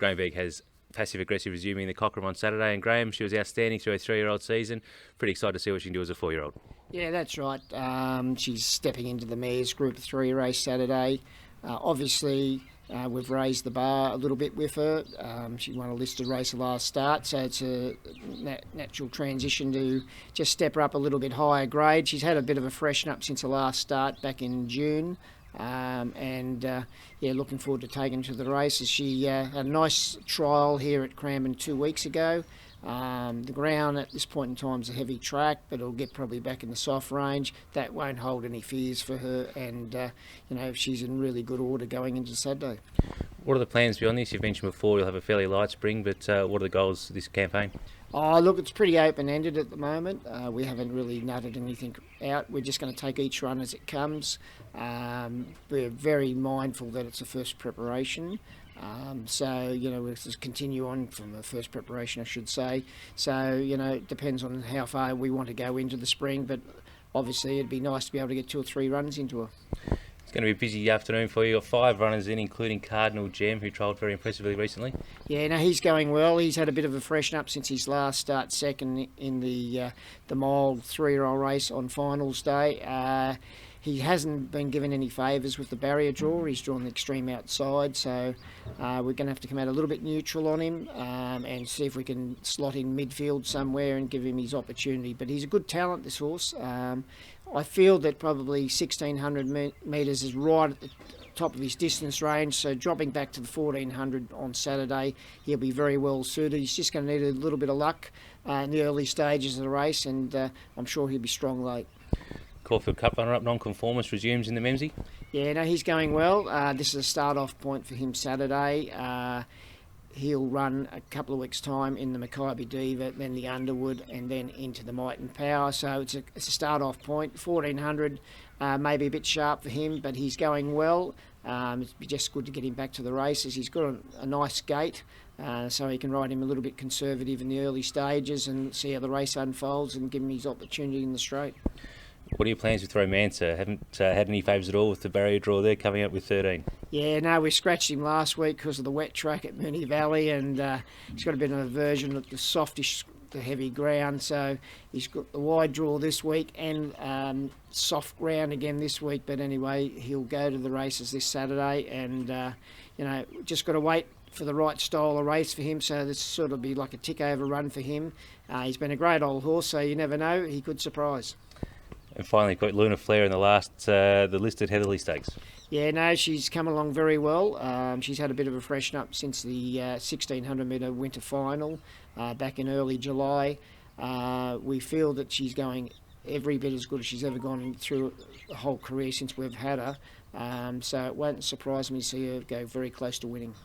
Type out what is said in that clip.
Grahame Begg has passive-aggressive resuming the Cochrane on Saturday, and Graham, she was outstanding through a 3-year-old season. Pretty excited to see what she can do as a 4-year-old. Yeah, that's right. She's stepping into the mares Group 3 race Saturday. Obviously, we've raised the bar a little bit with her. She won a listed race last start, so it's a natural transition to just step her up a little bit higher grade. She's had a bit of a freshen up since her last start back in June. Looking forward to taking her to the races. She had a nice trial here at Cranbourne 2 weeks ago. The ground at this point in time is a heavy track, but it'll get probably back in the soft range. That won't hold any fears for her, and she's in really good order going into Saturday. What are the plans beyond this? You've mentioned before you'll have a fairly light spring, but what are the goals of this campaign? Oh, look, it's pretty open-ended at the moment. We haven't really nutted anything out. We're just going to take each run as it comes. We're very mindful that it's a first preparation. We'll just continue on from the first preparation, I should say. It depends on how far we want to go into the spring, but obviously it'd be nice to be able to get 2 or 3 runs into her. It's going to be a busy afternoon for you. You've got 5 runners in, including Cardinal Gem, who trialled very impressively recently. Yeah, no, he's going well. He's had a bit of a freshen up since his last start second in the mile 3-year-old race on finals day. He hasn't been given any favours with the barrier draw. He's drawn the extreme outside, so we're going to have to come out a little bit neutral on him and see if we can slot in midfield somewhere and give him his opportunity. But he's a good talent, this horse. I feel that probably 1,600 metres is right at the top of his distance range, so dropping back to the 1,400 on Saturday, he'll be very well suited. He's just going to need a little bit of luck in the early stages of the race, and I'm sure he'll be strong late. Caulfield Cup runner-up nonconformist resumes in the Memsie. Yeah, no, he's going well. This is a start-off point for him Saturday. He'll run a couple of weeks' time in the Mackay Diva, then the Underwood, and then into the Might and Power. So it's a start-off point. 1,400 maybe a bit sharp for him, but he's going well. It'd be just good to get him back to the races. He's got a nice gait, so he can ride him a little bit conservative in the early stages and see how the race unfolds and give him his opportunity in the straight. What are your plans with Romancer? Haven't had any favours at all with the barrier draw there, coming up with 13. Yeah, no, we scratched him last week because of the wet track at Moonee Valley, and he's got a bit of an aversion at the softish, the heavy ground, so he's got the wide draw this week and soft ground again this week. But anyway, he'll go to the races this Saturday, and just got to wait for the right style of race for him, so this sort of be like a tick-over run for him. He's been a great old horse, so you never know, he could surprise. And finally, got Luna Flair in the last, the listed Heatherley Stakes. Yeah, no, she's come along very well. She's had a bit of a freshen up since the 1,600 metre winter final back in early July. We feel that she's going every bit as good as she's ever gone through the whole career since we've had her. So it won't surprise me to see her go very close to winning.